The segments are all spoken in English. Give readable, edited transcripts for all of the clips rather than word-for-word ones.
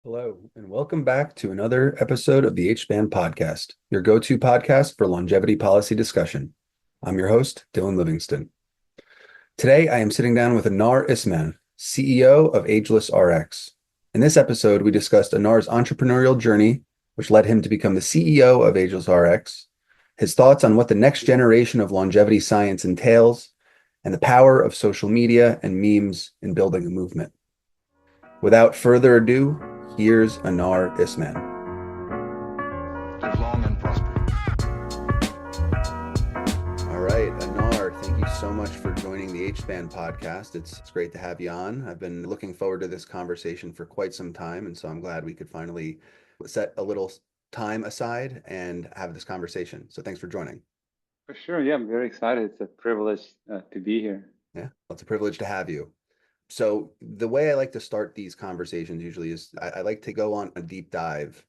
Hello, and welcome back to another episode of the H-Span podcast, your go-to podcast for longevity policy discussion. I'm your host, Dylan Livingston. Today, I am sitting down with Anar Isman, CEO of AgelessRx. In this episode, we discussed Anar's entrepreneurial journey, which led him to become the CEO of AgelessRx, his thoughts on what the next generation of longevity science entails, and the power of social media and memes in building a movement. Without further ado, here's Anar Isman. Live long and prosper. All right, Anar, thank you so much for joining the H-Span podcast. It's great to have you on. I've been looking forward to this conversation for quite some time, and so I'm glad we could finally set a little time aside and have this conversation. So thanks for joining. For sure. Yeah, I'm very excited. It's a privilege to be here. Yeah, well, it's a privilege to have you. So the way I like to start these conversations usually is I like to go on a deep dive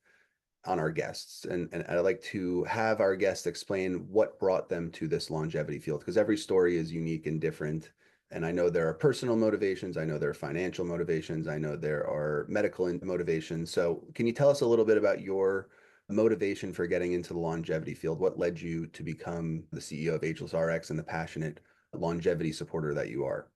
on our guests, and I like to have our guests explain what brought them to this longevity field, because every story is unique and different. And I know there are personal motivations, I know there are financial motivations, I know there are medical motivations. So can you tell us a little bit about your motivation for getting into the longevity field? What led you to become the CEO of AgelessRx and the passionate longevity supporter that you are?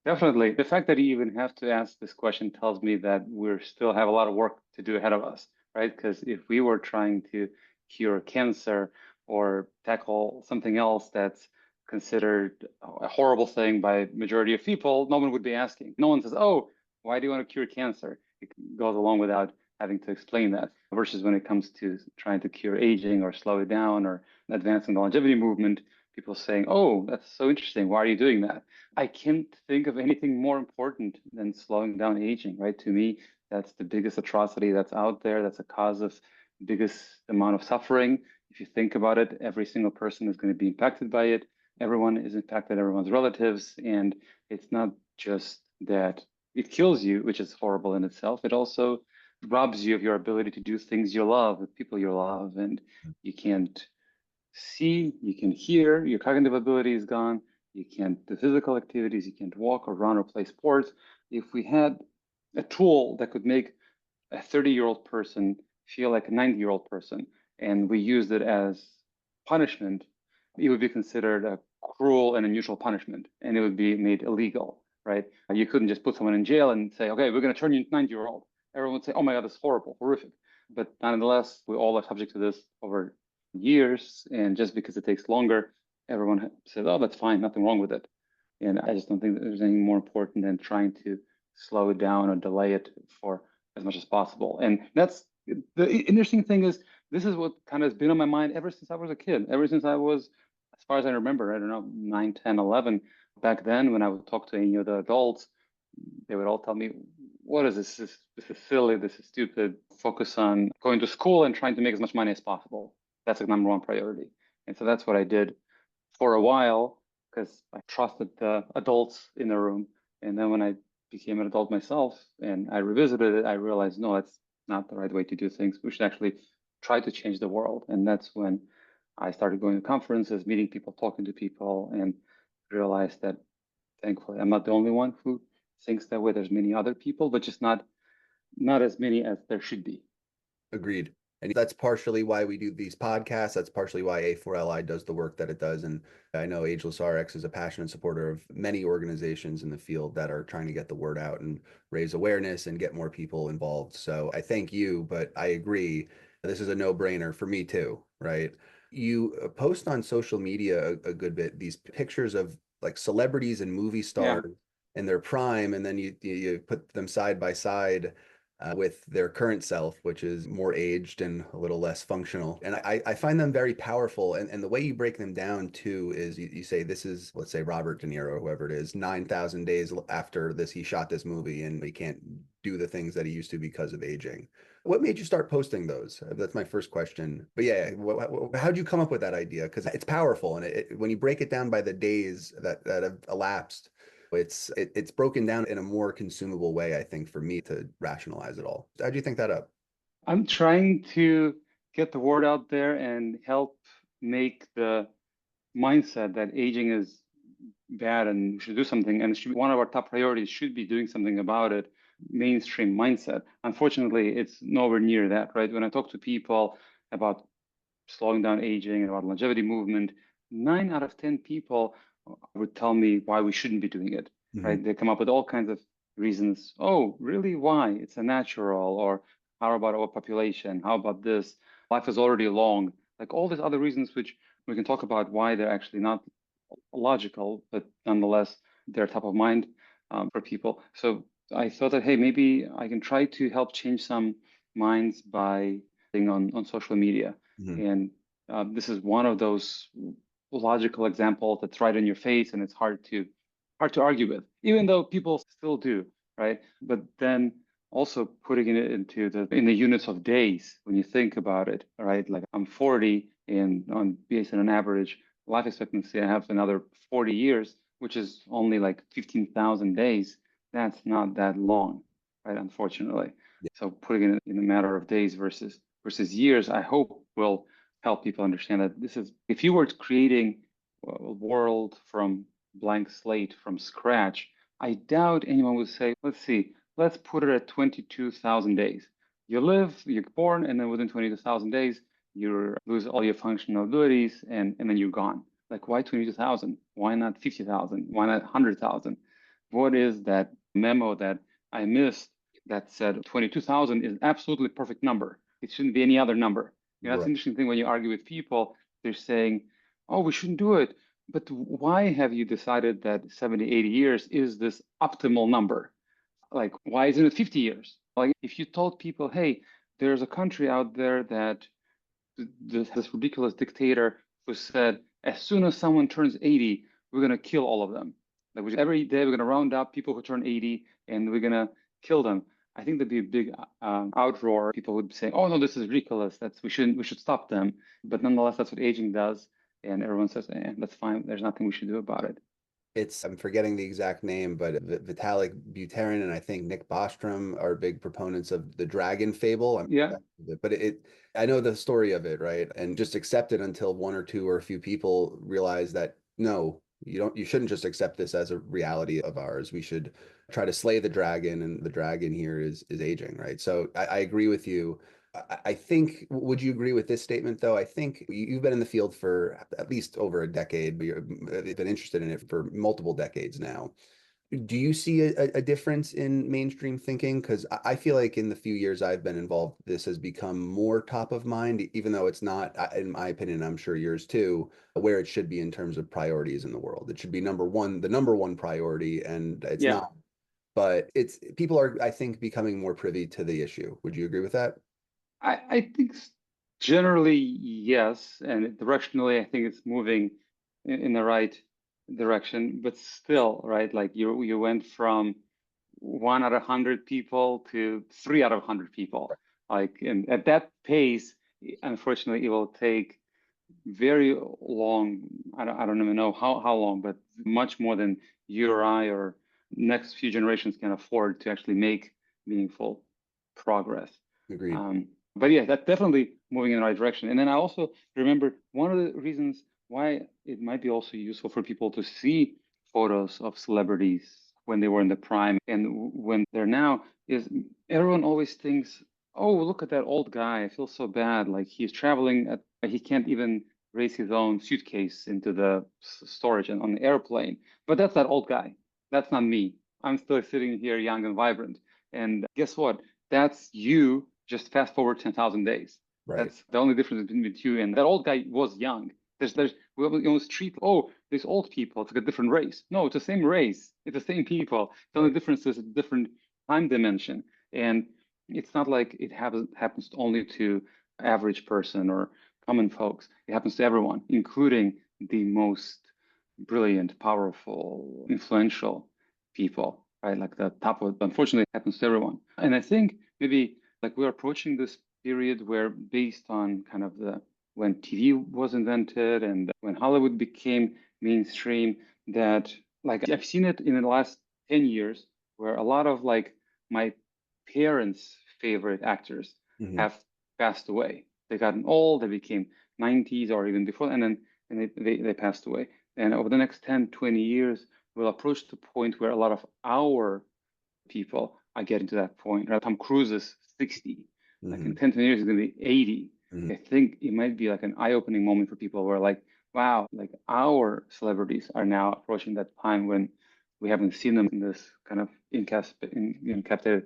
Definitely. The fact that you even have to ask this question tells me that we still have a lot of work to do ahead of us, right? Because if we were trying to cure cancer or tackle something else that's considered a horrible thing by majority of people, no one would be asking. No one says, "Oh, why do you want to cure cancer?" It goes along without having to explain that. Versus when it comes to trying to cure aging or slow it down or advancing the longevity movement, people saying, "Oh, that's so interesting. Why are you doing that?" I can't think of anything more important than slowing down aging, right? To me, that's the biggest atrocity that's out there. That's a cause of biggest amount of suffering. If you think about it, every single person is going to be impacted by it. Everyone is impacted, everyone's relatives. And it's not just that it kills you, which is horrible in itself. It also robs you of your ability to do things you love with people you love. And you can't see, you can hear, your cognitive ability is gone. You can't do physical activities, you can't walk or run or play sports. If we had a tool that could make a 30-year-old person feel like a 90-year-old person, and we used it as punishment, it would be considered a cruel and unusual punishment, and it would be made illegal, right? You couldn't just put someone in jail and say, okay, we're going to turn you into 90-year-old. Everyone would say, oh my God, that's horrible, horrific. But nonetheless, we all are subject to this over years, and just because it takes longer, everyone says, "Oh, that's fine, nothing wrong with it." And I just don't think that there's anything more important than trying to slow it down or delay it for as much as possible. And that's the interesting thing is this is what kind of has been on my mind ever since I was a kid, ever since I was, as far as I remember, I don't know, 9, 10, 11. Back then, when I would talk to any of the adults, they would all tell me, what is this? This is silly. This is stupid. Focus on going to school and trying to make as much money as possible. That's the number one priority. And so that's what I did for a while because I trusted the adults in the room. And then when I became an adult myself and I revisited it, I realized, no, that's not the right way to do things. We should actually try to change the world. And that's when I started going to conferences, meeting people, talking to people, and realized that thankfully I'm not the only one who thinks that way. There's many other people, but just not as many as there should be. Agreed. And that's partially why we do these podcasts. That's partially why A4LI does the work that it does. And I know AgelessRx is a passionate supporter of many organizations in the field that are trying to get the word out and raise awareness and get more people involved. So I thank you, but I agree. This is a no-brainer for me too, right? You post on social media a good bit, these pictures of like celebrities and movie Yeah. stars in their prime, and then you put them side by side with their current self, which is more aged and a little less functional. And I find them very powerful. And the way you break them down too is you say this is, let's say Robert De Niro, whoever it is, 9,000 days after this, he shot this movie and he can't do the things that he used to because of aging. What made you start posting those? That's my first question. But yeah, how'd you come up with that idea? Because it's powerful. And when you break it down by the days that have elapsed, it's broken down in a more consumable way, I think, for me to rationalize it all. How'd you think that up? I'm trying to get the word out there and help make the mindset that aging is bad and we should do something. And it should be one of our top priorities should be doing something about it mainstream mindset. Unfortunately, it's nowhere near that, right? When I talk to people about slowing down aging and about longevity movement, 9 out of 10 people would tell me why we shouldn't be doing it, Mhm. right? They come up with all kinds of reasons. Oh, really? Why? It's a natural, or how about overpopulation? How about this? Life is already long. Like all these other reasons, which we can talk about why they're actually not logical, but nonetheless, they're top of mind for people. So I thought that, hey, maybe I can try to help change some minds by being on social media. Mhm. And this is one of those logical examples that's right in your face, and it's hard to argue with, even though people still do, right? But then also putting it into the units of days when you think about it, right? Like I'm 40, and on based on an average life expectancy, I have another 40 years, which is only like 15,000 days. That's not that long, right? Unfortunately. Yeah. So putting it in a matter of days versus years, I hope will help people understand that this is, if you were creating a world from blank slate from scratch, I doubt anyone would say, let's see, let's put it at 22,000 days. You live, you're born, and then within 22,000 days, you lose all your functional abilities, and then you're gone. Like, why 22,000? Why not 50,000? Why not 100,000? What is that memo that I missed that said 22,000 is absolutely perfect number? It shouldn't be any other number. You know, that's Right. an interesting thing when you argue with people. They're saying, oh, we shouldn't do it. But why have you decided that 70, 80 years is this optimal number? Like, why isn't it 50 years? Like, if you told people, hey, there's a country out there that this ridiculous dictator who said, as soon as someone turns 80, we're going to kill all of them. Like every day, we're going to round up people who turn 80 and we're going to kill them. I think there'd be a big outroar. People would say, "Oh no, this is ridiculous. We should stop them." But nonetheless, that's what aging does, and everyone says, "That's fine. There's nothing we should do about it." I'm forgetting the exact name, but Vitalik Buterin and I think Nick Bostrom are big proponents of the dragon fable. Yeah, But I know the story of it, right? And just accept it until one or two or a few people realize that no, you shouldn't just accept this as a reality of ours. We should try to slay the dragon, and the dragon here is aging, right? So I agree with you. I think, would you agree with this statement though? I think you've been in the field for at least over a decade, but you've been interested in it for multiple decades now. Do you see a difference in mainstream thinking? Because I feel like in the few years I've been involved, this has become more top of mind, even though it's not, in my opinion, I'm sure yours too, where it should be in terms of priorities in the world. It should be number one, the number one priority, and it's yeah. not. But it's people are, I think, becoming more privy to the issue. Would you agree with that? I think generally yes, and directionally, I think it's moving in the right direction. But still, right? Like you went from 1 out of 100 people to 3 out of 100 people. Like, and at that pace, unfortunately, it will take very long. I don't even know how long, but much more than you or I or next few generations can afford to actually make meaningful progress. Agreed. Um, but yeah, that's definitely moving in the right direction. And then I also remember one of the reasons why it might be also useful for people to see photos of celebrities when they were in the prime and when they're now is everyone always thinks, oh, look at that old guy. I feel so bad. Like he's traveling he can't even raise his own suitcase into the storage and on the airplane. But that's that old guy. That's not me. I'm still sitting here young and vibrant. And guess what? That's you just fast forward 10,000 days. Right. That's the only difference between you and that old guy was young. We almost treat, oh, these old people, it's like a different race. No, it's the same race. It's the same people. The only Right. difference is a different time dimension. And it's not like it happens only to average person or common folks. It happens to everyone, including the most brilliant, powerful, influential people, right? Like the top of, unfortunately, it happens to everyone. And I think maybe like we're approaching this period where based on kind of the when TV was invented and when Hollywood became mainstream, that like I've seen it in the last 10 years where a lot of like my parents' favorite actors Mhm. have passed away. They gotten old, they became 90s or even before, and then they passed away. And over the next 10, 20 years, we'll approach the point where a lot of our people I get into that point. Right? Tom Cruise is 60. Like in Hmm. 10, 20 years, he's going to be 80. Hmm. I think it might be like an eye-opening moment for people where like, wow, like our celebrities are now approaching that time when we haven't seen them in this kind of captive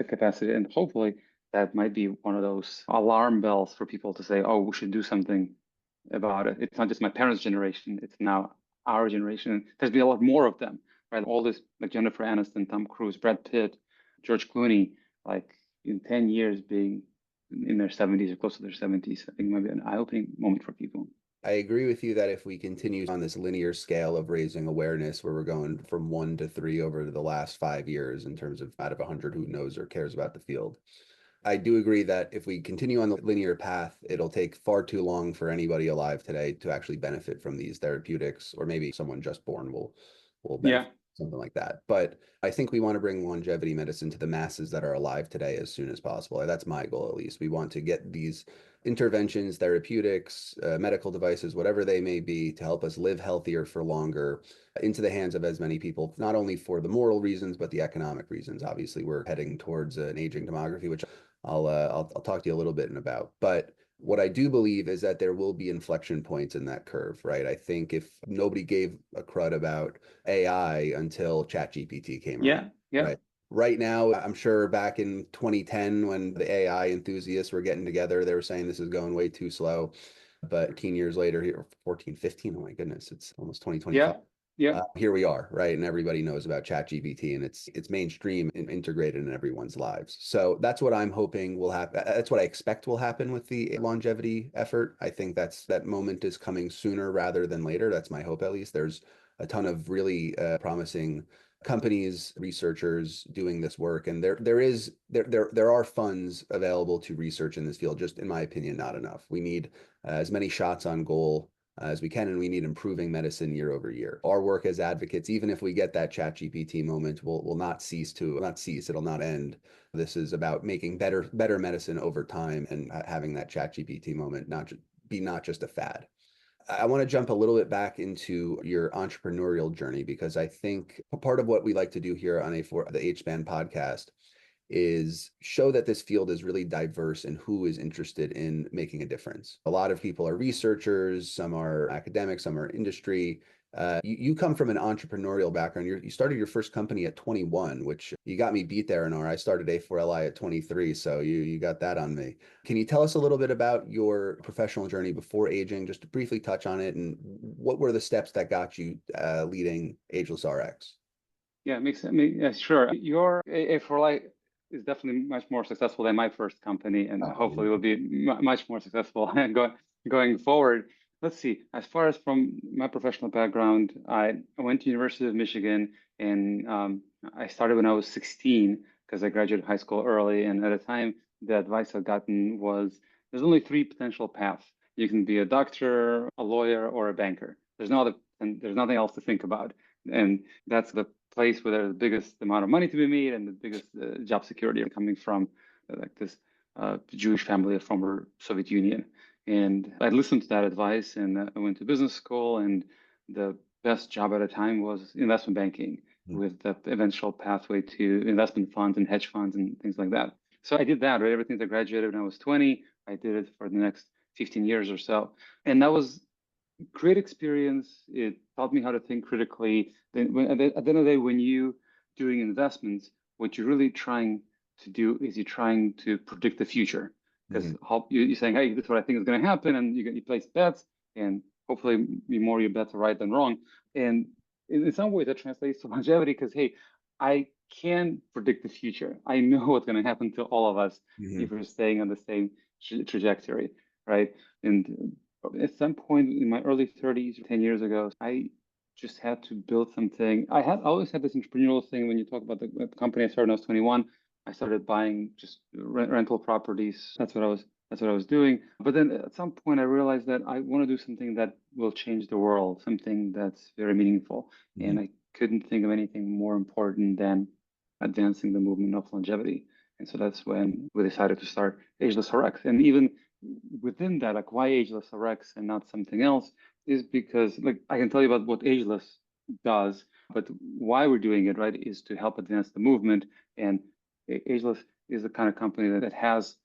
capacity. And hopefully that might be one of those alarm bells for people to say, oh, we should do something about it. It's not just my parents' generation, it's now our generation. There's been a lot more of them, right? All this, like Jennifer Aniston, Tom Cruise, Brad Pitt, George Clooney, like in 10 years being in their 70s or close to their 70s, I think might be an eye-opening moment for people. I agree with you that if we continue on this linear scale of raising awareness, where we're going from 1 to 3 over the last 5 years in terms of out of 100 who knows or cares about the field, I do agree that if we continue on the linear path, it'll take far too long for anybody alive today to actually benefit from these therapeutics, or maybe someone just born will Yeah, benefit, something like that. But I think we want to bring longevity medicine to the masses that are alive today as soon as possible. That's my goal, at least. We want to get these interventions, therapeutics, medical devices, whatever they may be, to help us live healthier for longer into the hands of as many people, not only for the moral reasons, but the economic reasons. Obviously, we're heading towards an aging demography, which I'll talk to you a little bit about. But what I do believe is that there will be inflection points in that curve, right? I think if nobody gave a crud about AI until ChatGPT came around, yeah, yeah, right? Right now, I'm sure back in 2010, when the AI enthusiasts were getting together, they were saying this is going way too slow. But 15 years later, here, 14, 15, oh my goodness, it's almost 2025. yeah, yeah. Here we are, right? And everybody knows about ChatGPT, and it's mainstream and integrated in everyone's lives. So that's what I'm hoping will happen. That's what I expect will happen with the longevity effort. I think that moment is coming sooner rather than later. That's my hope, at least. There's a ton of really promising companies, researchers doing this work, and there are funds available to research in this field. Just in my opinion, not enough. We need as many shots on goal as we can, and we need improving medicine year over year. Our work as advocates, even if we get that ChatGPT moment, will not cease. It'll not end. This is about making better medicine over time, and having that ChatGPT moment not just a fad. I want to jump a little bit back into your entrepreneurial journey, because I think part of what we like to do here on the H-Span podcast is show that this field is really diverse and who is interested in making a difference. A lot of people are researchers, some are academics, some are industry. You come from an entrepreneurial background. You started your first company at 21, which you got me beat there, Anar. I started A4LI at 23, so you got that on me. Can you tell us a little bit about your professional journey before aging, just to briefly touch on it, and what were the steps that got you leading AgelessRx? Yeah, makes sense. Yeah, sure. Your A4Li is definitely much more successful than my first company, and Oh, hopefully will be much more successful going forward. Let's see. As far as from my professional background, I went to University of Michigan, and I started when I was 16 because I graduated high school early. And at the time, the advice I'd gotten was there's only three potential paths. You can be a doctor, a lawyer, or a banker. And there's nothing else to think about. And that's the place where there's the biggest amount of money to be made and the biggest job security coming from like this Jewish family of former Soviet Union. And I listened to that advice, and I went to business school, and the best job at the time was investment banking, with the eventual pathway to investment funds and hedge funds and things like that. So I did that, right? Everything that I graduated when I was 20, I did it for the next 15 years or so. And that was great experience. It taught me how to think critically. Then at the end of the day, when you doing investments, what you're really trying to do is you're trying to predict the future, because Mhm. you're saying, hey, this is what I think is going to happen, and you place bets, and hopefully the more your bets are right than wrong. And in some ways that translates to longevity, because hey, I can predict the future. I know what's going to happen to all of us if Mhm. we're staying on the same trajectory, right? And at some point in my early 30s, 10 years ago, I just had to build something. Always had this entrepreneurial thing. When you talk about the company I started when I was 21, I started buying just rental properties. That's what I was doing. But then at some point I realized that I want to do something that will change the world, something that's very meaningful. Mhm. And I couldn't think of anything more important than advancing the movement of longevity. And so that's when we decided to start AgelessRx. And even within that, like why AgelessRx and not something else, is because like I can tell you about what Ageless does, but why we're doing it, right, is to help advance the movement and Ageless is the kind of company that has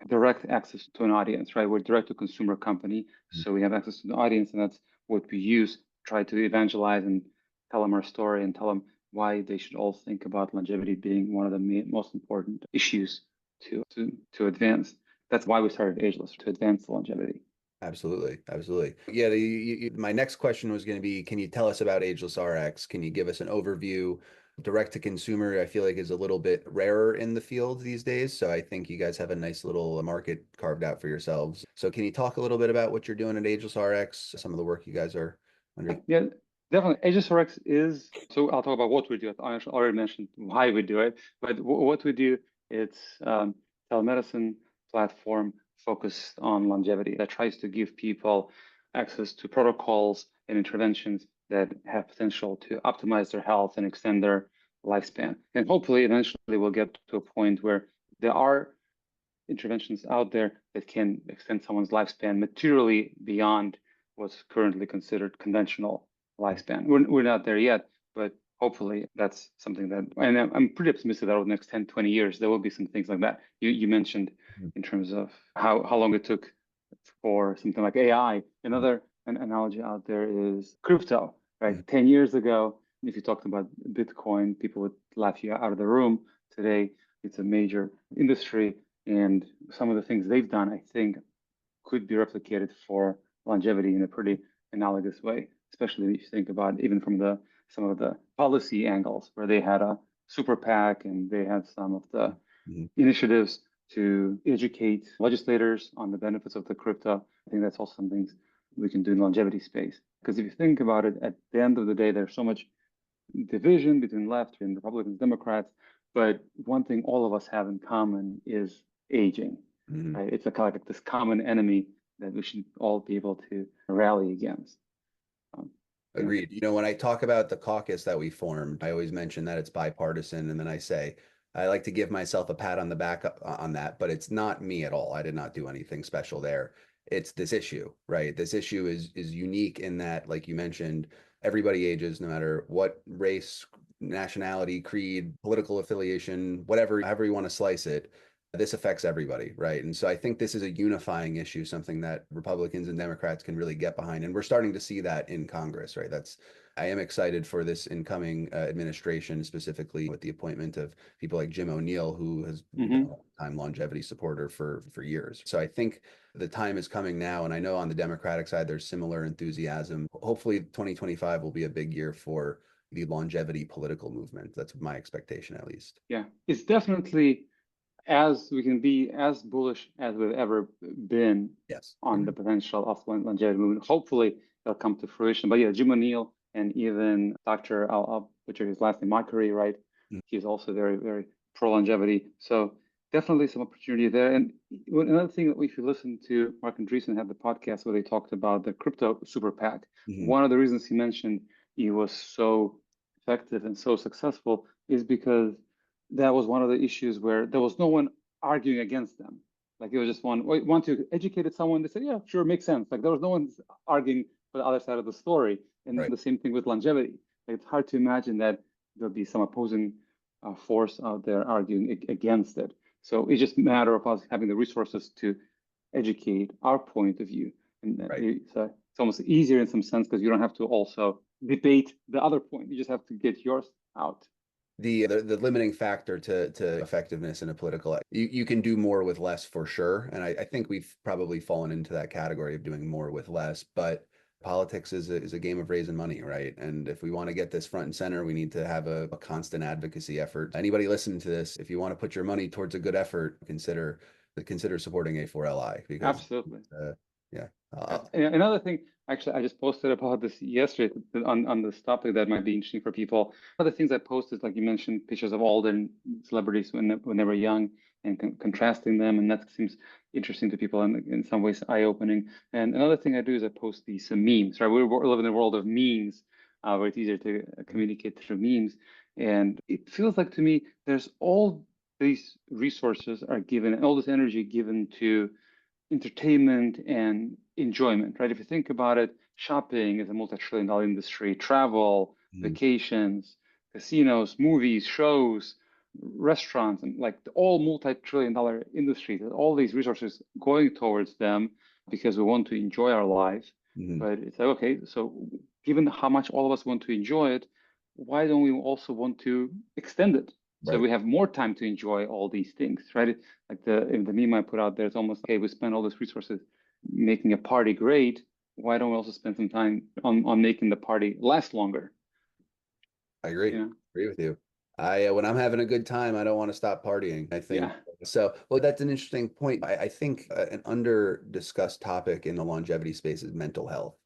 direct access to an audience, right? We're a direct to consumer company, so we have access to the audience, and that's what we use, try to evangelize and tell them our story and tell them why they should all think about longevity being one of the most important issues to advance. That's why we started Ageless, to advance the longevity. Absolutely. Absolutely. Yeah. My next question was going to be, can you tell us about AgelessRx? Can you give us an overview? Direct to consumer, I feel like is a little bit rarer in the field these days. So I think you guys have a nice little market carved out for yourselves. So can you talk a little bit about what you're doing at AgelessRx, some of the work you guys are under? Yeah, definitely. AgelessRx is, so I'll talk about what we do. I already mentioned why we do it, but what we do, it's telemedicine platform focused on longevity that tries to give people access to protocols and interventions that have potential to optimize their health and extend their lifespan. And hopefully, eventually, we'll get to a point where there are interventions out there that can extend someone's lifespan materially beyond what's currently considered conventional lifespan. We're not there yet, but hopefully that's something that, and I'm pretty optimistic that over the next 10, 20 years, there will be some things like that. You mentioned in terms of how long it took for something like AI. Another analogy out there is crypto, right? 10 years ago, if you talked about Bitcoin, people would laugh you out of the room. Today, it's a major industry, and some of the things they've done, I think, could be replicated for longevity in a pretty analogous way, especially if you think about even from some of the policy angles where they had a super PAC and they had some of the initiatives to educate legislators on the benefits of the crypto. I think that's also some things we can do in longevity space. Because if you think about it, at the end of the day, there's so much division between left and Republicans, Democrats. But one thing all of us have in common is aging. Right? It's a kind of like this common enemy that we should all be able to rally against. Agreed. You know, when I talk about the caucus that we formed, I always mention that it's bipartisan. And then I say, I like to give myself a pat on the back on that, but it's not me at all. I did not do anything special there. It's this issue, right? This issue is unique in that, like you mentioned, everybody ages, no matter what race, nationality, creed, political affiliation, whatever, however you want to slice it. This affects everybody, right? And so I think this is a unifying issue, something that Republicans and Democrats can really get behind. And we're starting to see that in Congress, right? I am excited for this incoming administration, specifically with the appointment of people like Jim O'Neill, who has been a long-time longevity supporter for years. So I think the time is coming now. And I know on the Democratic side, there's similar enthusiasm. Hopefully 2025 will be a big year for the longevity political movement. That's my expectation, at least. Yeah, it's definitely, as we can be as bullish as we've ever been on the potential of longevity movement. Hopefully it'll come to fruition. But yeah, Jim O'Neill and even Dr. I'll butcher his last name, Mockery, right? He's also very, very pro longevity. So definitely some opportunity there. And another thing that if you listen to Mark Andreessen had the podcast where they talked about the crypto super PAC, one of the reasons he mentioned he was so effective and so successful is because that was one of the issues where there was no one arguing against them. Like it was just want to educate someone. They said, yeah, sure, makes sense. Like there was no one arguing for the other side of the story. And the same thing with longevity. Like, it's hard to imagine that there'll be some opposing force out there arguing against it. So it's just a matter of us having the resources to educate our point of view. And it's almost easier in some sense because you don't have to also debate the other point. You just have to get yours out. The limiting factor to effectiveness in a political, you can do more with less for sure. And I think we've probably fallen into that category of doing more with less, but politics is a game of raising money, right? And if we want to get this front and center, we need to have a constant advocacy effort. Anybody listening to this, if you want to put your money towards a good effort, consider supporting A4LI. Because, absolutely. Yeah. Another thing, actually, I just posted about this yesterday on this topic that might be interesting for people. One of the things I posted, like you mentioned, pictures of older celebrities when they were young and contrasting them, and that seems interesting to people and in some ways eye-opening. And another thing I do is I post some memes, right? We live in a world of memes where it's easier to communicate through memes. And it feels like to me, there's all these resources are given and all this energy given to entertainment and enjoyment, right? If you think about it, shopping is a multi-trillion-dollar industry, travel, vacations, casinos, movies, shows, restaurants and like all multi-trillion-dollar industries, all these resources going towards them because we want to enjoy our life. But it's like, okay, so given how much all of us want to enjoy it, why don't we also want to extend it? So Right. we have more time to enjoy all these things, right? Like in the meme I put out there, it's almost, okay, we spend all these resources making a party great. Why don't we also spend some time on making the party last longer? I agree. Yeah. Agree with you. When I'm having a good time, I don't want to stop partying. I think Yeah. so. Well, that's an interesting point. I think an under discussed topic in the longevity space is mental health.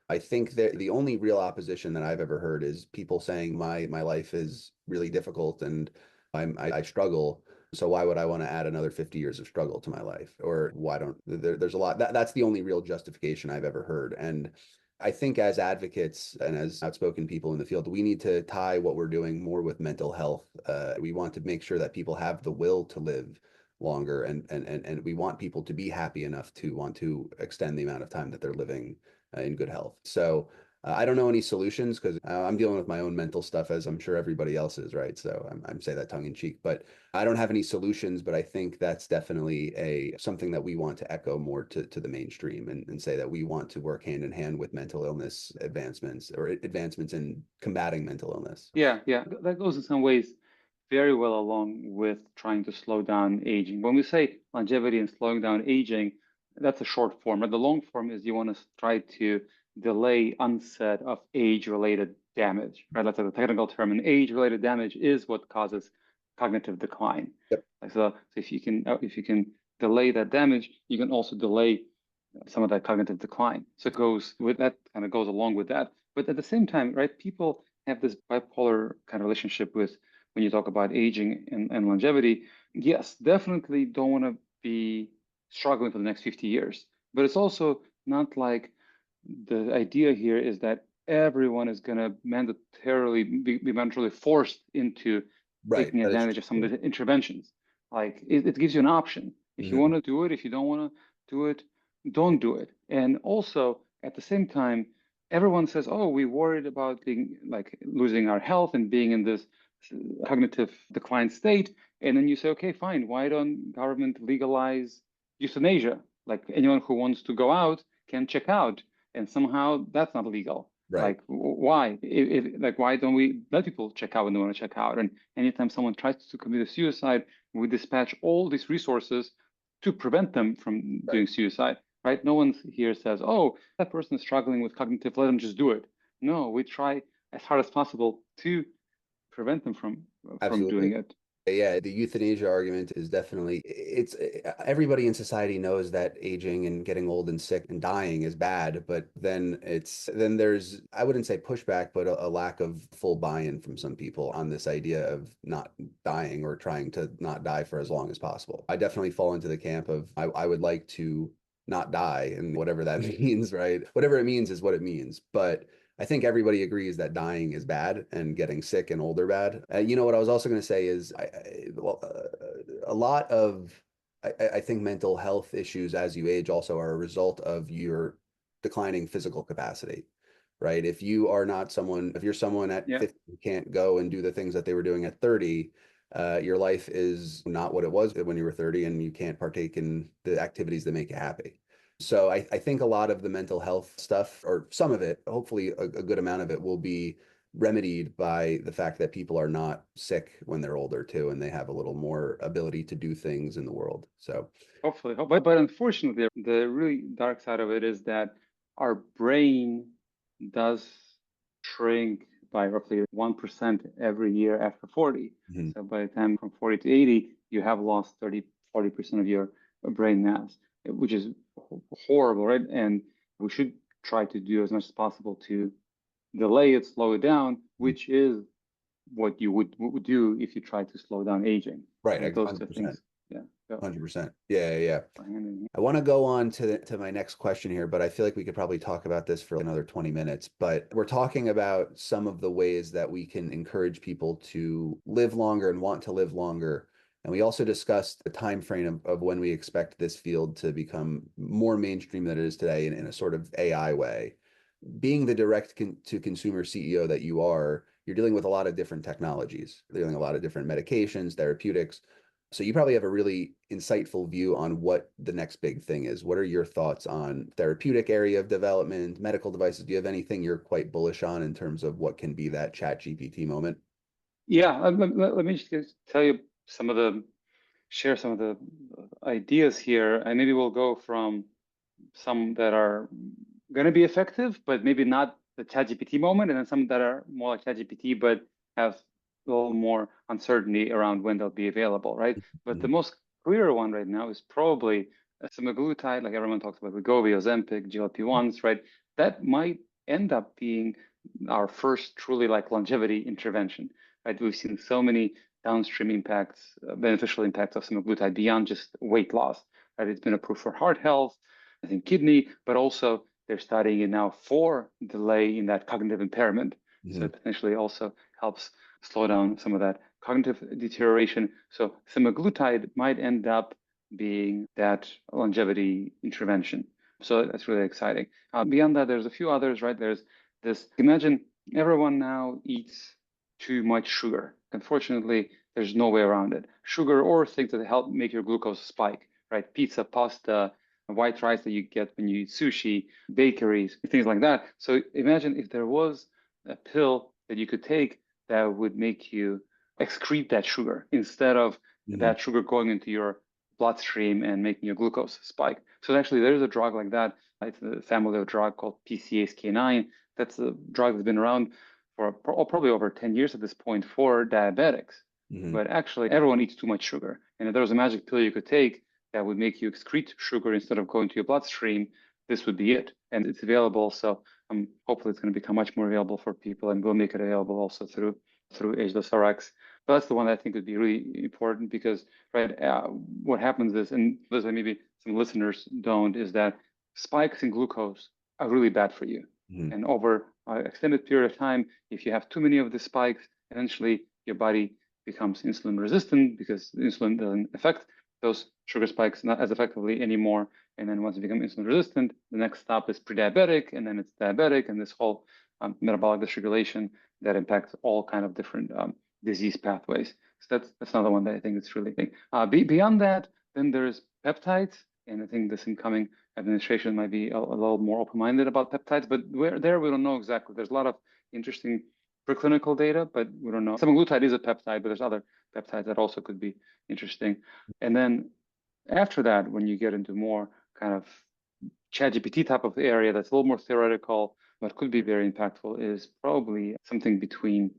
I think that the only real opposition that I've ever heard is people saying my life is really difficult and I struggle. So why would I want to add another 50 years of struggle to my life? Or why don't there's a lot that's the only real justification I've ever heard. And I think as advocates and as outspoken people in the field, we need to tie what we're doing more with mental health. We want to make sure that people have the will to live longer and we want people to be happy enough to want to extend the amount of time that they're living in good health. So I don't know any solutions because I'm dealing with my own mental stuff, as I'm sure everybody else is, right? So I'm saying that tongue in cheek, but I don't have any solutions. But I think that's definitely something that we want to echo more to the mainstream and say that we want to work hand in hand with mental illness advancements or advancements in combating mental illness. Yeah, yeah. That goes in some ways very well along with trying to slow down aging. When we say longevity and slowing down aging, that's a short form. But the long form is you want to try to delay onset of age-related damage, right? That's a technical term. And age-related damage is what causes cognitive decline. Yep. So if you can delay that damage, you can also delay some of that cognitive decline. So it goes with that, kind of goes along with that. But at the same time, right, people have this bipolar kind of relationship with when you talk about aging and longevity. Yes, definitely don't want to be struggling for the next 50 years. But it's also not like the idea here is that everyone is going to mandatorily be mandatorily forced into Right. taking That is advantage of some of the interventions. Like it gives you an option. If you true. want to do it, if you don't want to do it, don't do it. And also at the same time, everyone says, "Oh, we worried about being like losing our health and being in this cognitive decline state." And then you say, "Okay, fine. Why don't government legalize euthanasia? Like anyone who wants to go out can check out, and somehow that's not legal." Right. Like why? Like why don't we let people check out when they want to check out? And anytime someone tries to commit a suicide, we dispatch all these resources to prevent them from Right. doing suicide, right? No one here says, oh, that person is struggling with cognitive, let them just do it. No, we try as hard as possible to prevent them from Absolutely. doing it. Yeah, the euthanasia argument is definitely it's everybody in society knows that aging and getting old and sick and dying is bad, but then there's I wouldn't say pushback, but a lack of full buy-in from some people on this idea of not dying or trying to not die for as long as possible. I definitely fall into the camp of I would like to not die and whatever that means, right? Whatever it means is what it means. But I think everybody agrees that dying is bad and getting sick and older bad. You know what I was also going to say is a lot of I think mental health issues as you age also are a result of your declining physical capacity, right? If you're someone at Yeah, 50 who can't go and do the things that they were doing at 30, your life is not what it was when you were 30 and you can't partake in the activities that make you happy. So I think a lot of the mental health stuff, or some of it, hopefully a good amount of it, will be remedied by the fact that people are not sick when they're older too, and they have a little more ability to do things in the world. So hopefully. But unfortunately, the really dark side of it is that our brain does shrink by roughly 1% every year after 40. mhm, So by the time from 40 to 80, you have lost 30, 40% of your brain mass, which is horrible, right? And we should try to do as much as possible to delay it, slow it down, mhm. which is what you would do if you try to slow down aging. Right, Right? Those two 100%. things, yeah, go 100%. Yeah. hand in hand. I want to go on to my next question here, but I feel like we could probably talk about this for another 20 minutes. But we're talking about some of the ways that we can encourage people to live longer and want to live longer. And we also discussed the time frame of when we expect this field to become more mainstream than it is today in a sort of AI way. Being the direct to consumer CEO that you are, you're dealing with a lot of different technologies, you're dealing with a lot of different medications, therapeutics. So you probably have a really insightful view on what the next big thing is. What are your thoughts on therapeutic area of development, medical devices? Do you have anything you're quite bullish on in terms of what can be that chat GPT moment? Yeah, let me just tell you share some of the ideas here, and maybe we'll go from some that are going to be effective, but maybe not the ChatGPT moment, and then some that are more like ChatGPT, but have a little more uncertainty around when they'll be available, right? But the Mhm. most clear one right now is probably semaglutide, like everyone talks about Wegovy, Ozempic, GLP-1s, right? That might end up being our first truly like longevity intervention, right? We've seen so many downstream impacts, beneficial impacts of semaglutide beyond just weight loss, right? It's been approved for heart health, I think kidney, but also they're studying it now for delay in that cognitive impairment. So Mhm. it potentially also helps slow down some of that cognitive deterioration. So semaglutide might end up being that longevity intervention. So that's really exciting. Beyond that, there's a few others, right? There's this, imagine everyone now eats too much sugar. Unfortunately, there's no way around it. Sugar or things that help make your glucose spike, right? Pizza, pasta, white rice that you get when you eat sushi, bakeries, things like that. So imagine if there was a pill that you could take that would make you excrete that sugar instead of Mhm. that sugar going into your bloodstream and making your glucose spike. So actually, there's a drug like that. It's a family of drug called PCSK9. That's a drug that's been around for probably over 10 years at this point for diabetics. Mhm. But actually, everyone eats too much sugar. And if there was a magic pill you could take that would make you excrete sugar instead of going to your bloodstream, this would be it. And it's available. So hopefully it's going to become much more available for people, and we'll make it available also through AgelessRx. But that's the one that I think would be really important because, right, what happens is, and this maybe some listeners don't, is that spikes in glucose are really bad for you. Mhm. And over an extended period of time, if you have too many of the spikes, eventually your body becomes insulin resistant because insulin doesn't affect those sugar spikes not as effectively anymore. And then once you become insulin resistant, the next stop is pre-diabetic, and then it's diabetic, and this whole metabolic dysregulation that impacts all kind of different disease pathways. So that's another one that I think is really big. Beyond that, then there's peptides, and I think this incoming administration might be a little more open-minded about peptides, but we don't know exactly. There's a lot of interesting preclinical data, but we don't know. Semaglutide is a peptide, but there's other peptides that also could be interesting. And then after that, when you get into more kind of ChatGPT type of area that's a little more theoretical, but could be very impactful, is probably something between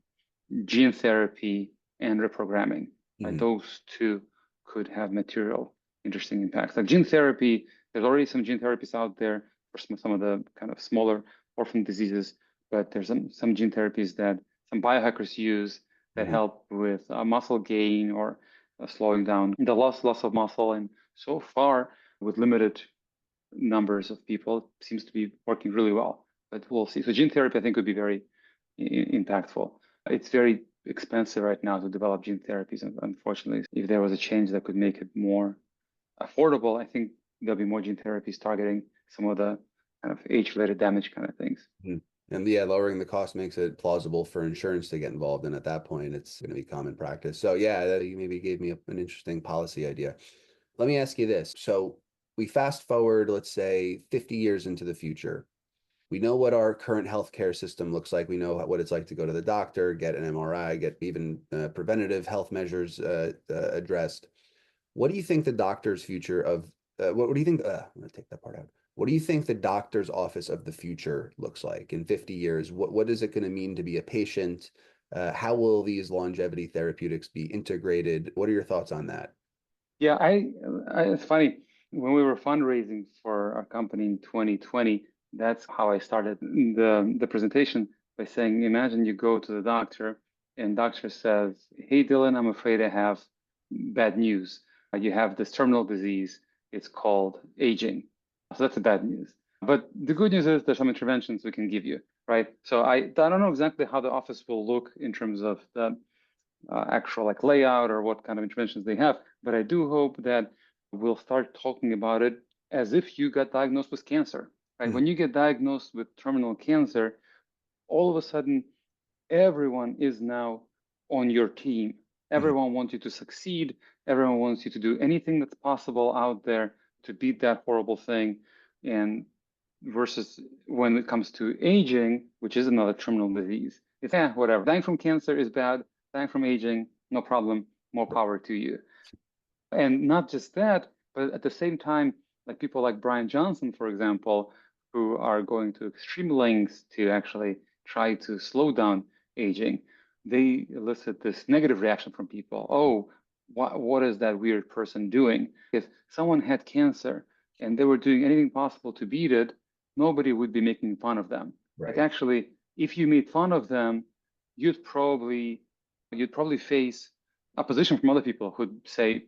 gene therapy and reprogramming. Right? Mhm. Those two could have material interesting impacts. Like gene therapy, there's already some gene therapies out there for some of the kind of smaller orphan diseases, but there's some gene therapies that some biohackers use that Mhm. help with muscle gain or slowing down the loss of muscle. And so far, with limited numbers of people, it seems to be working really well. But we'll see. So gene therapy, I think, would be very impactful. It's very expensive right now to develop gene therapies. And unfortunately, if there was a change that could make it more affordable, I think there'll be more gene therapies targeting some of the kind of age-related damage kind of things. Mhm. And yeah, lowering the cost makes it plausible for insurance to get involved. And at that point, it's going to be common practice. So yeah, that you maybe gave me an interesting policy idea. Let me ask you this. So we fast forward, let's say 50 years into the future. We know what our current healthcare system looks like. We know what it's like to go to the doctor, get an MRI, get even preventative health measures addressed. What do you think the doctor's future of what do you think? I'm gonna take that part out. What do you think the doctor's office of the future looks like in 50 years? What is it going to mean to be a patient? How will these longevity therapeutics be integrated? What are your thoughts on that? Yeah, it's funny. When we were fundraising for our company in 2020, that's how I started the presentation by saying, imagine you go to the doctor and doctor says, "Hey, Dylan, I'm afraid I have bad news. You have this terminal disease. It's called aging." So that's the bad news. But the good news is there's some interventions we can give you, right? So I don't know exactly how the office will look in terms of the actual like layout or what kind of interventions they have. But I do hope that we'll start talking about it as if you got diagnosed with cancer, right? Mhm. When you get diagnosed with terminal cancer, all of a sudden everyone is now on your team. Everyone wants you to succeed. Everyone wants you to do anything that's possible out there to beat that horrible thing. And versus when it comes to aging, which is another terminal disease, it's whatever. Dying from cancer is bad. Dying from aging, no problem. More power to you. And not just that, but at the same time, like people like Brian Johnson, for example, who are going to extreme lengths to actually try to slow down aging, they elicit this negative reaction from people. Oh, what is that weird person doing? If someone had cancer and they were doing anything possible to beat it, nobody would be making fun of them. Like Right. actually, if you made fun of them, you'd probably face opposition from other people who'd say,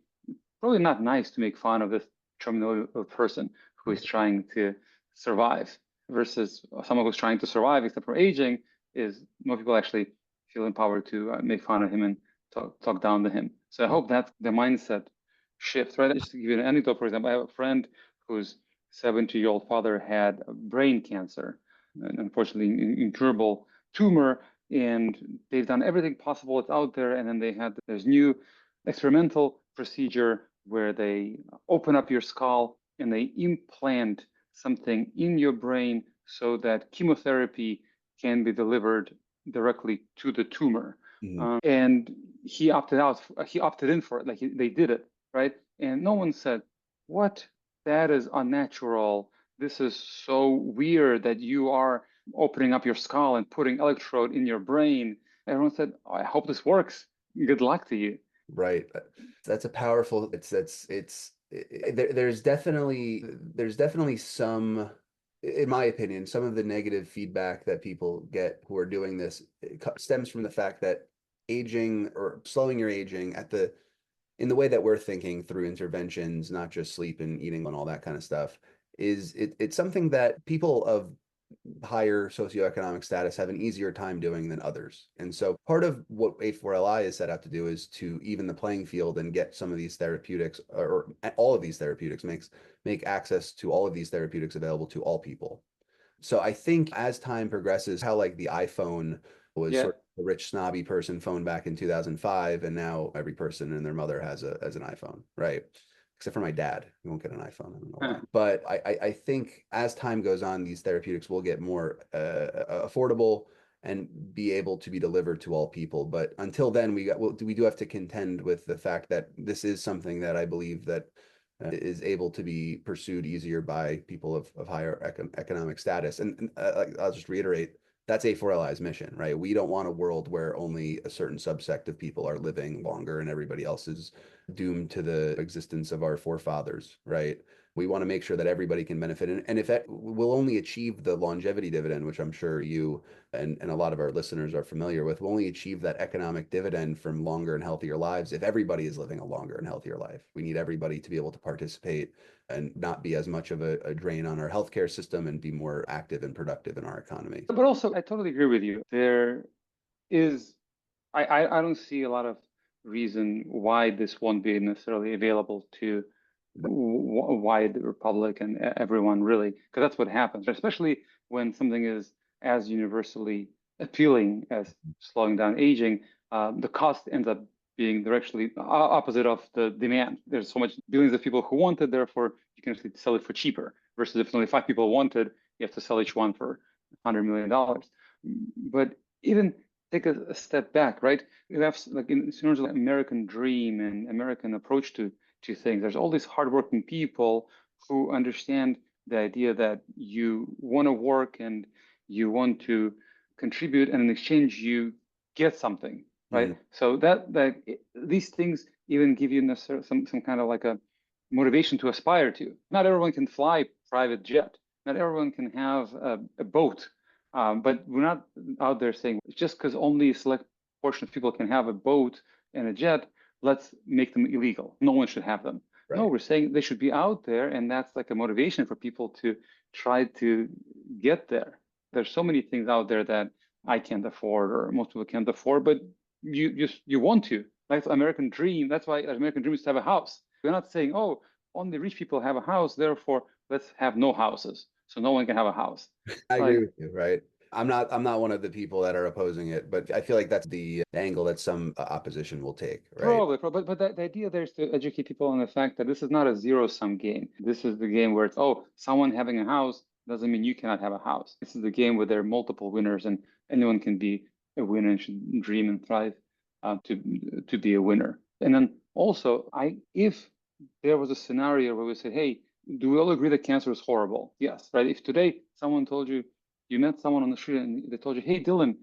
probably not nice to make fun of this terminal person who is trying to survive versus someone who's trying to survive except for aging is more people actually feel empowered to make fun of him and talk down to him. So I hope that the mindset shifts, right? Just to give you an anecdote, for example, I have a friend whose 70-year-old father had brain cancer, an unfortunately incurable tumor, and they've done everything possible that's out there. And then there's new experimental procedure where they open up your skull and they implant something in your brain so that chemotherapy can be delivered directly to the tumor. And he opted out. He opted in for it. Like they did it, right? And no one said, "What? That is unnatural. This is so weird that you are opening up your skull and putting electrode in your brain." Everyone said, oh, "I hope this works. Good luck to you." Right. That's a powerful, there's definitely some, in my opinion, some of the negative feedback that people get who are doing this stems from the fact that aging or slowing your aging in the way that we're thinking through interventions, not just sleep and eating and all that kind of stuff, it's something that people of higher socioeconomic status have an easier time doing than others. And so part of what A4LI is set out to do is to even the playing field and get some of these therapeutics or all of these therapeutics make access to all of these therapeutics available to all people. So I think as time progresses, how like the iPhone was Yeah. sort of a rich snobby person phone back in 2005, and now every person and their mother has an iPhone, right? Except for my dad, he won't get an iPhone. I don't know why. But I think as time goes on, these therapeutics will get more affordable and be able to be delivered to all people. But until then, we do have to contend with the fact that this is something that I believe that is able to be pursued easier by people of higher economic status. And I'll just reiterate, that's A4LI's mission, right? We don't want a world where only a certain subsect of people are living longer and everybody else is doomed to the existence of our forefathers, right? We want to make sure that everybody can benefit. And if that, we'll only achieve the longevity dividend, which I'm sure you and a lot of our listeners are familiar with, we'll only achieve that economic dividend from longer and healthier lives if everybody is living a longer and healthier life. We need everybody to be able to participate and not be as much of a drain on our healthcare system and be more active and productive in our economy. But also, I totally agree with you. There is, I don't see a lot of reason why this won't be necessarily available to wide republic and everyone really, because that's what happens, especially when something is as universally appealing as slowing down aging. The cost ends up being directly opposite of the demand. There's so much billions of people who want it, therefore you can actually sell it for cheaper. Versus if only 5 people want it, you have to sell each one for $100 million. But even take a step back, right? You have like in terms of American dream and American approach to things. There's all these hardworking people who understand the idea that you want to work and you want to contribute, and in exchange you get something, right? So that these things even give you some kind of like a motivation to aspire to. Not everyone can fly private jet. Not everyone can have a boat. But we're not out there saying just because only a select portion of people can have a boat and a jet, let's make them illegal. No one should have them. Right. No, we're saying they should be out there, and that's like a motivation for people to try to get there. There's so many things out there that I can't afford, or most people can't afford, but you want to. Like the American dream. That's why American dream is to have a house. We're not saying, oh, only rich people have a house, therefore let's have no houses, so no one can have a house. I agree with you, right? I'm not one of the people that are opposing it, but I feel like that's the angle that some opposition will take, right? Probably, but the idea there is to educate people on the fact that this is not a zero-sum game. This is the game where it's, oh, someone having a house doesn't mean you cannot have a house. This is the game where there are multiple winners and anyone can be a winner and should dream and thrive to be a winner. And then also, if there was a scenario where we said, hey, do we all agree that cancer is horrible? Yes, right? If today someone told you, you met someone on the street and they told you, hey, Dylan,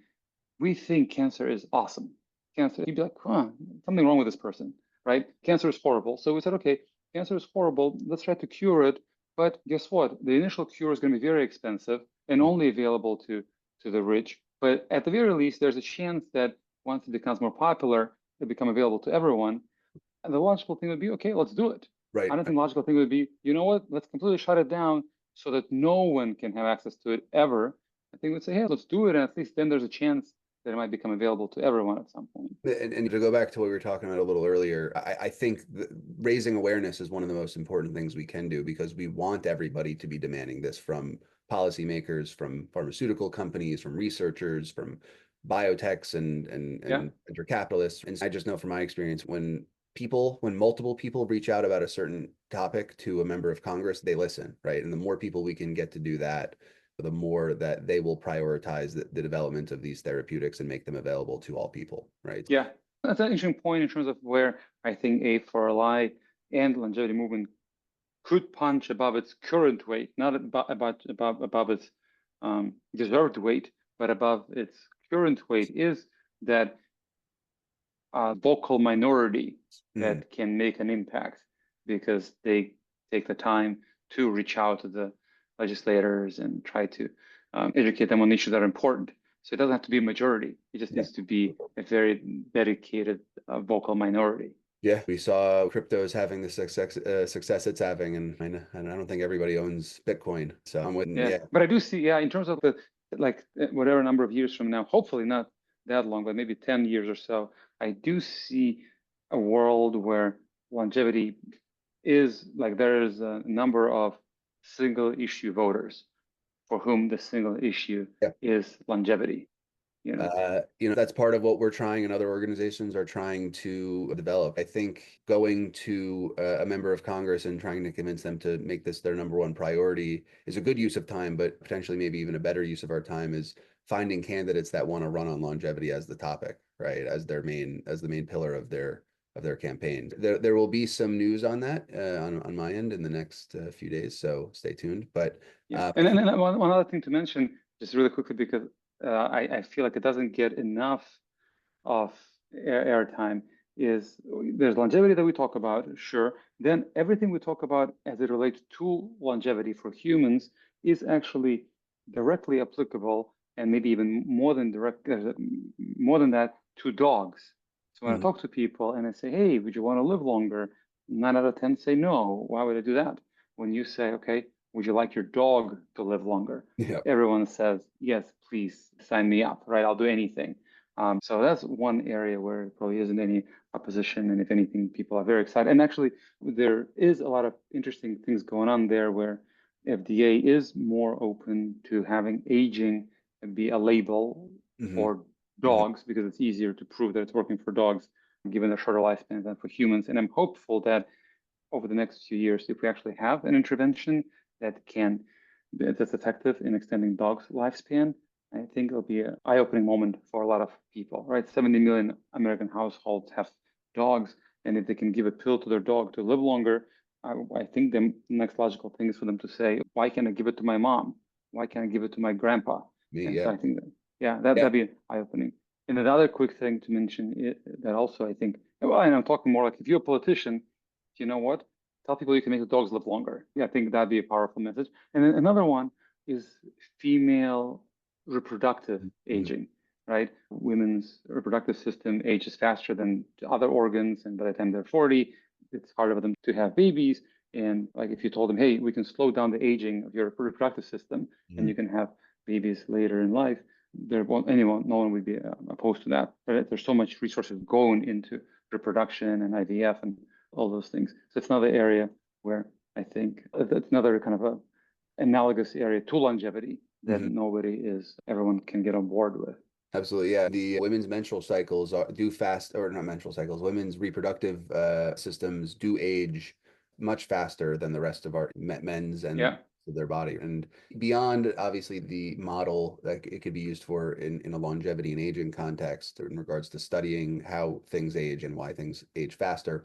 we think cancer is awesome. Cancer, you'd be like, huh, something wrong with this person, right? Cancer is horrible. So we said, okay, cancer is horrible. Let's try to cure it. But guess what? The initial cure is going to be very expensive and only available to the rich. But at the very least, there's a chance that once it becomes more popular, it become available to everyone. And the logical thing would be, okay, let's do it. Right. I don't think the logical thing would be, you know what? Let's completely shut it down so that no one can have access to it ever. I think we'd say, hey, let's do it. And at least then there's a chance that it might become available to everyone at some point. And to go back to what we were talking about a little earlier, I think raising awareness is one of the most important things we can do, because we want everybody to be demanding this from policymakers, from pharmaceutical companies, from researchers, from biotechs and venture capitalists. And I just know from my experience, when multiple people reach out about a certain topic to a member of Congress, they listen, right? And the more people we can get to do that, the more that they will prioritize the development of these therapeutics and make them available to all people, right? Yeah, that's an interesting point in terms of where I think A4LI and longevity movement could punch above its current weight, not above its deserved weight, but above its current weight, is that vocal minority that can make an impact because they take the time to reach out to the legislators and try to educate them on issues that are important. So it doesn't have to be a majority. It just needs to be a very dedicated vocal minority. Yeah, we saw cryptos having the success it's having, and I don't think everybody owns Bitcoin. So I'm with, But I do see, in terms of the whatever number of years from now, hopefully not that long, but maybe 10 years or so, I do see a world where longevity is like there is a number of single issue voters for whom the single issue is longevity. That's part of what we're trying and other organizations are trying to develop. I think going to a member of Congress and trying to convince them to make this their number one priority is a good use of time, but potentially maybe even a better use of our time is finding candidates that want to run on longevity as the topic, right? As the main pillar of their campaign. There will be some news on that on my end in the next few days, so stay tuned. But and then one other thing to mention, just really quickly, because I feel like it doesn't get enough of airtime, is there's longevity that we talk about, sure. Then everything we talk about as it relates to longevity for humans is actually directly applicable, and maybe even more than that, to dogs. So when I talk to people and I say, hey, would you want to live longer? 9 out of 10 say no. Why would I do that? When you say, okay, would you like your dog to live longer? Everyone says, yes, please sign me up, right? I'll do anything. So that's one area where there probably isn't any opposition. And if anything, people are very excited. And actually, there is a lot of interesting things going on there where FDA is more open to having aging be a label for dogs because it's easier to prove that it's working for dogs, given their shorter lifespan than for humans. And I'm hopeful that over the next few years, if we actually have an intervention that's effective in extending dogs' lifespan, I think it'll be an eye-opening moment for a lot of people, right? 70 million American households have dogs, and if they can give a pill to their dog to live longer, I think the next logical thing is for them to say, why can't I give it to my mom? Why can't I give it to my grandpa? So I think that'd be eye-opening. And another quick thing to mention that also I think, and I'm talking more like if you're a politician, you know what? Tell people you can make the dogs live longer. I think that'd be a powerful message. And then another one is female reproductive aging, right? Women's reproductive system ages faster than other organs, and by the time they're 40, it's harder for them to have babies. And like if you told them, hey, we can slow down the aging of your reproductive system and you can have babies later in life, no one would be opposed to that. Right? There's so much resources going into reproduction and IVF and all those things. So it's another area where I think that's another kind of a analogous area to longevity, that everyone can get on board with. Absolutely, yeah. The women's menstrual cycles do fast, or not menstrual cycles, women's reproductive systems do age much faster than the rest of our men's and Yeah. their body. And beyond, obviously, the model that it could be used for in a longevity and aging context in regards to studying how things age and why things age faster.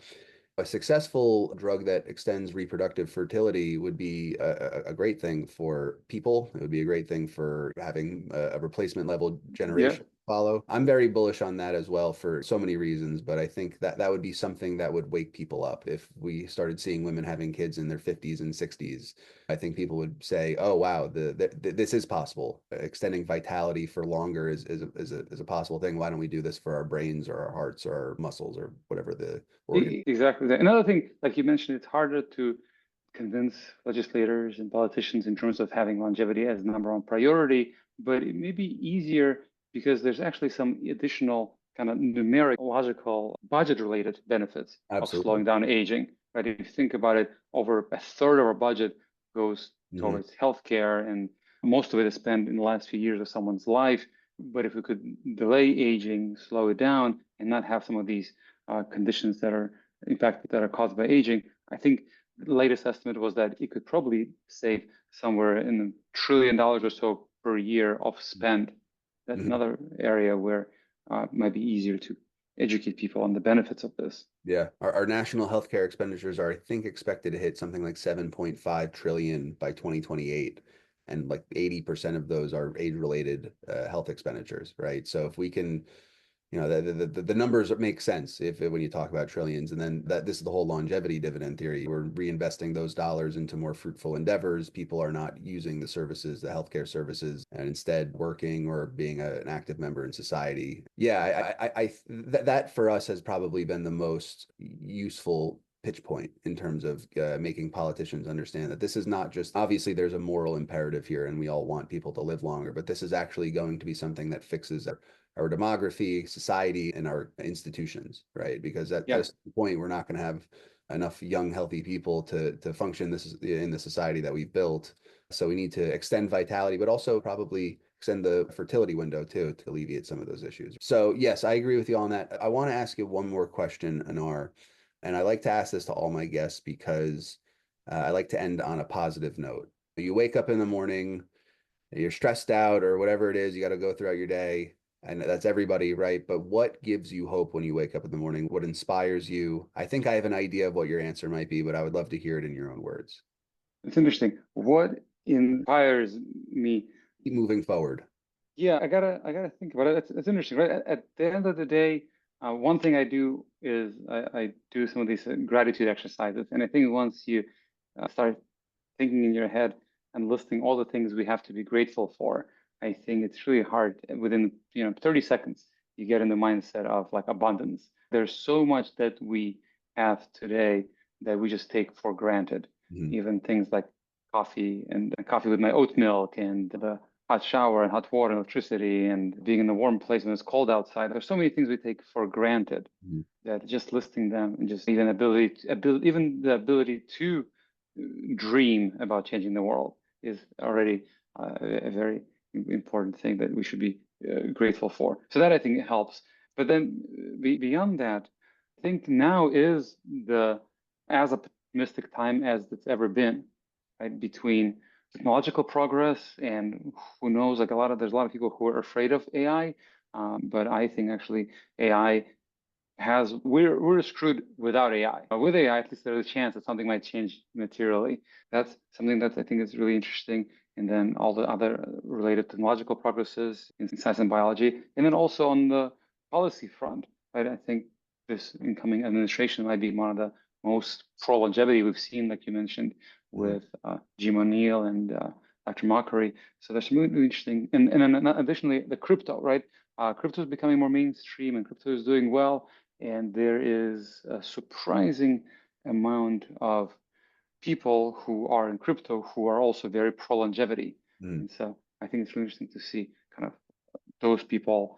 A successful drug that extends reproductive fertility would be a great thing for people. It would be a great thing for having a replacement level Yeah. generation follow. I'm very bullish on that as well for so many reasons, but I think that that would be something that would wake people up if we started seeing women having kids in their 50s and 60s. I think people would say, "Oh, wow, this is possible. Extending vitality for longer is a possible thing. Why don't we do this for our brains or our hearts or our muscles or whatever the organ?" Exactly. Another thing, like you mentioned, it's harder to convince legislators and politicians in terms of having longevity as the number one priority, but it may be easier because there's actually some additional kind of numeric, logical, budget-related benefits of Absolutely. slowing down aging, right? If you think about it, over a third of our budget goes Mhm. towards healthcare, and most of it is spent in the last few years of someone's life. But if we could delay aging, slow it down, and not have some of these conditions that are, in fact, that are caused by aging, I think the latest estimate was that it could probably save somewhere in $1 trillion or so per year of spend. That's Mhm. another area where it might be easier to educate people on the benefits of this. Yeah, our national healthcare expenditures are, I think, expected to hit something like 7.5 trillion by 2028, and like 80% of those are age-related health expenditures, right? So if we can, the numbers make sense if when you talk about trillions, and then that this is the whole longevity dividend theory. We're reinvesting those dollars into more fruitful endeavors. People are not using the services, the healthcare services, and instead working or being an active member in society. Yeah, that for us has probably been the most useful pitch point in terms of making politicians understand that this is not just, obviously there's a moral imperative here and we all want people to live longer, but this is actually going to be something that fixes our demography, society, and our institutions, right? Because at Yeah. a certain point, we're not going to have enough young, healthy people to function in the society that we've built. So we need to extend vitality, but also probably extend the fertility window too to alleviate some of those issues. So yes, I agree with you on that. I want to ask you one more question, Anar, and I like to ask this to all my guests because I like to end on a positive note. You wake up in the morning, you're stressed out or whatever it is, you got to go throughout your day. And that's everybody, right? But what gives you hope when you wake up in the morning? What inspires you? I think I have an idea of what your answer might be, but I would love to hear it in your own words. It's interesting. What inspires me? Keep moving forward. Yeah, I gotta think about it. It's interesting, right? At the end of the day, one thing I do is I do some of these gratitude exercises, and I think once you start thinking in your head and listing all the things we have to be grateful for, I think it's really hard. Within 30 seconds, you get in the mindset of like abundance. There's so much that we have today that we just take for granted. Mhm. Even things like coffee and coffee with my oat milk and the hot shower and hot water and electricity and being in a warm place when it's cold outside. There's so many things we take for granted Mhm. that just listing them and just even even the ability to dream about changing the world is already a very important thing that we should be grateful for. So that I think helps. But then beyond that, I think now is the as optimistic time as it's ever been, right? Between technological progress and who knows, like there's a lot of people who are afraid of AI, but I think actually AI we're screwed without AI. With AI, at least there's a chance that something might change materially. That's something that I think is really interesting. And then all the other related technological progresses in science and biology, and then also on the policy front, right? I think this incoming administration might be one of the most pro longevity we've seen, like you mentioned, Mhm. with Jim O'Neill and Dr. Mockery. So there's some really interesting, and then additionally the crypto, right? Crypto is becoming more mainstream, and crypto is doing well. And there is a surprising amount of people who are in crypto who are also very pro longevity. Mhm. And so I think it's really interesting to see kind of those people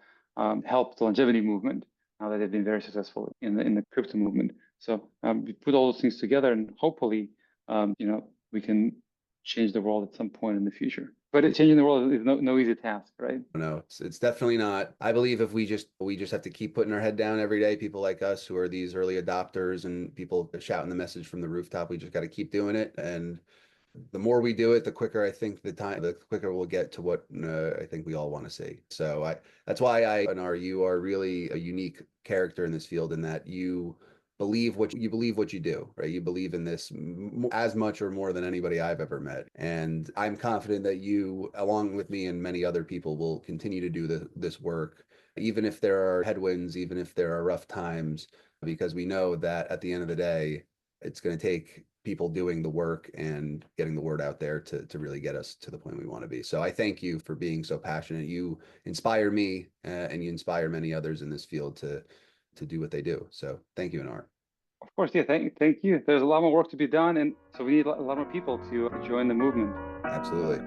help the longevity movement now that they've been very successful in the crypto movement. So we put all those things together, and hopefully, we can change the world at some point in the future. But changing the world is no easy task, right? No, it's definitely not. I believe if we just have to keep putting our head down every day, people like us who are these early adopters and people shouting the message from the rooftop, we just got to keep doing it. And the more we do it, the quicker I think the quicker we'll get to what I think we all want to see. So that's why Anar, you are really a unique character in this field in that you believe what you do, right? You believe in this as much or more than anybody I've ever met. And I'm confident that you, along with me and many other people, will continue to do this work, even if there are headwinds, even if there are rough times, because we know that at the end of the day, it's going to take people doing the work and getting the word out there to really get us to the point we want to be. So I thank you for being so passionate. You inspire me and you inspire many others in this field to do what they do. So thank you, Anar. Of course, yeah, thank you. There's a lot more work to be done, and so we need a lot more people to join the movement. Absolutely.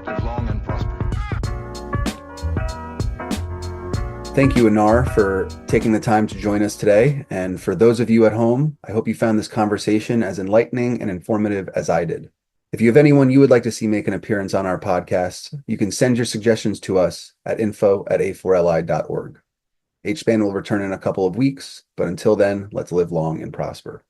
Live long and prosper. Thank you, Anar, for taking the time to join us today. And for those of you at home, I hope you found this conversation as enlightening and informative as I did. If you have anyone you would like to see make an appearance on our podcast, you can send your suggestions to us at info@a4li.org. HSpan will return in a couple of weeks, but until then, let's live long and prosper.